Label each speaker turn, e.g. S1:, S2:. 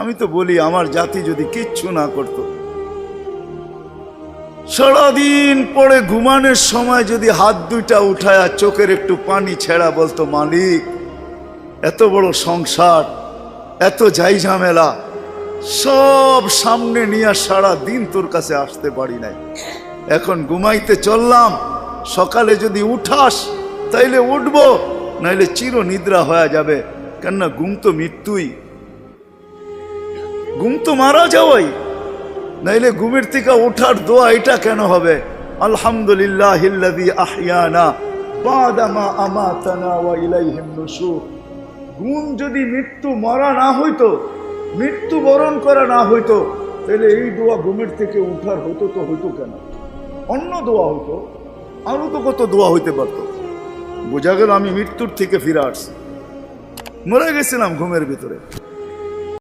S1: আমি তো বলি আমার জাতি যদি কিচ্ছু না করতো, সারাদিন পরে ঘুমানোর সময় যদি হাত দুইটা উঠায় আর চোখের একটু পানি ছেড়া বলতো, মালিক এত বড় সংসার, এত যাই ঝামেলা সব সামনে নিয়ে সারা দিন তোর কাছে আসতে পারি নাই, এখন ঘুমাইতে চললাম, সকালে যদি উঠাস তাইলে উঠবো, নাইলে চির নিদ্রা হয়ে যাবে। কেননা ঘুম তো মৃত্যুই, ঘুম তো মারা যাওয়াই, নাইলে ঘুমের থেকে ওঠার দোয়া এটা কেন হবে? আলহামদুলিল্লাহিল্লাযী আহইয়ানা বাদা মা আমাতানা ওয়া ইলাইহিন নুশুর। ঘুম যদি মৃত্যু মরা না হইতো, মৃত্যু বরণ করা না হইতো, তাহলে এই দোয়া ঘুমের থেকে উঠার হতো তো হইতো কেন? অন্য দোয়া হইতো, আরো তো কত দোয়া হইতে পারতো। বোঝা গেল আমি মৃত্যুর থেকে ফিরে আসছি, মরে গেছিলাম ঘুমের ভিতরে।